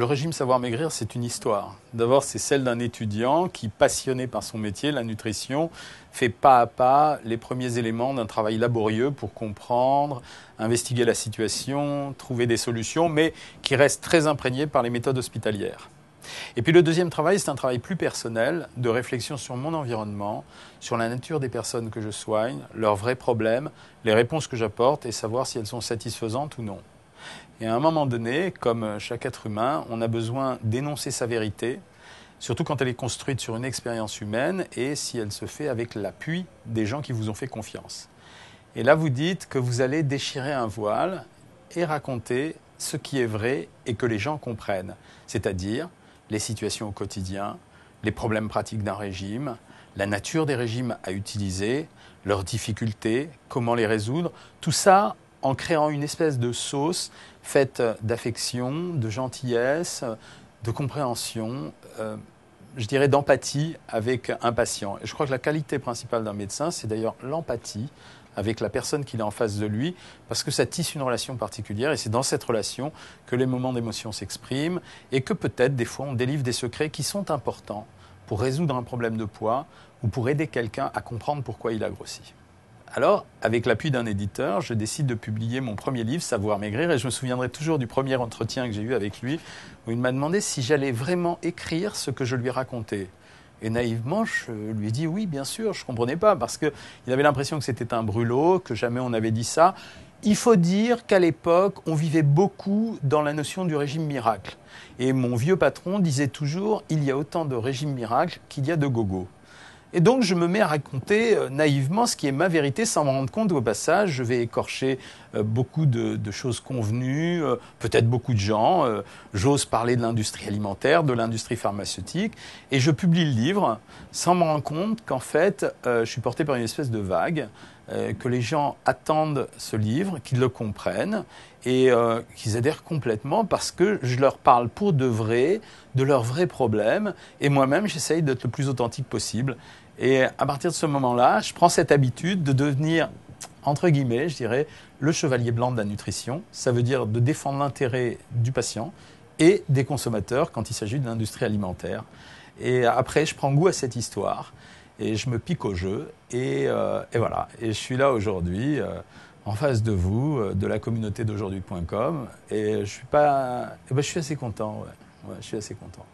régime Savoir Maigrir, c'est une histoire. D'abord, c'est celle d'un étudiant qui, passionné par son métier, la nutrition, fait pas à pas les premiers éléments d'un travail laborieux pour comprendre, investiguer la situation, trouver des solutions, mais qui reste très imprégné par les méthodes hospitalières. Et puis le deuxième travail, c'est un travail plus personnel, de réflexion sur mon environnement, sur la nature des personnes que je soigne, leurs vrais problèmes, les réponses que j'apporte et savoir si elles sont satisfaisantes ou non. Et à un moment donné, comme chaque être humain, on a besoin d'énoncer sa vérité, surtout quand elle est construite sur une expérience humaine et si elle se fait avec l'appui des gens qui vous ont fait confiance. Et là, vous dites que vous allez déchirer un voile et raconter ce qui est vrai et que les gens comprennent, c'est-à-dire les situations au quotidien, les problèmes pratiques d'un régime, la nature des régimes à utiliser, leurs difficultés, comment les résoudre, tout ça en créant une espèce de sauce faite d'affection, de gentillesse, de compréhension, je dirais d'empathie avec un patient. Et je crois que la qualité principale d'un médecin, c'est d'ailleurs l'empathie avec la personne qu'il est en face de lui, parce que ça tisse une relation particulière, et c'est dans cette relation que les moments d'émotion s'expriment, et que peut-être, des fois, on délivre des secrets qui sont importants pour résoudre un problème de poids, ou pour aider quelqu'un à comprendre pourquoi il a grossi. Alors, avec l'appui d'un éditeur, je décide de publier mon premier livre, Savoir Maigrir, et je me souviendrai toujours du premier entretien que j'ai eu avec lui, où il m'a demandé si j'allais vraiment écrire ce que je lui racontais. Et naïvement, je lui ai dit oui, bien sûr, je ne comprenais pas, parce qu'il avait l'impression que c'était un brûlot, que jamais on avait dit ça. Il faut dire qu'à l'époque, on vivait beaucoup dans la notion du régime miracle. Et mon vieux patron disait toujours, il y a autant de régimes miracles qu'il y a de gogo. Et donc, je me mets à raconter naïvement ce qui est ma vérité sans me rendre compte qu'au passage, je vais écorcher beaucoup de choses convenues, peut-être beaucoup de gens. J'ose parler de l'industrie alimentaire, de l'industrie pharmaceutique. Et je publie le livre sans me rendre compte qu'en fait, je suis porté par une espèce de vague, que les gens attendent ce livre, qu'ils le comprennent et qu'ils adhèrent complètement parce que je leur parle pour de vrai, de leurs vrais problèmes. Et moi-même, j'essaye d'être le plus authentique possible. Et à partir de ce moment-là, je prends cette habitude de devenir, entre guillemets, je dirais, le chevalier blanc de la nutrition. Ça veut dire de défendre l'intérêt du patient et des consommateurs quand il s'agit de l'industrie alimentaire. Et après, je prends goût à cette histoire et je me pique au jeu. Et voilà. Et je suis là aujourd'hui, en face de vous, de la communauté d'aujourd'hui.com. Et je suis assez content. Ouais. Ouais, je suis assez content.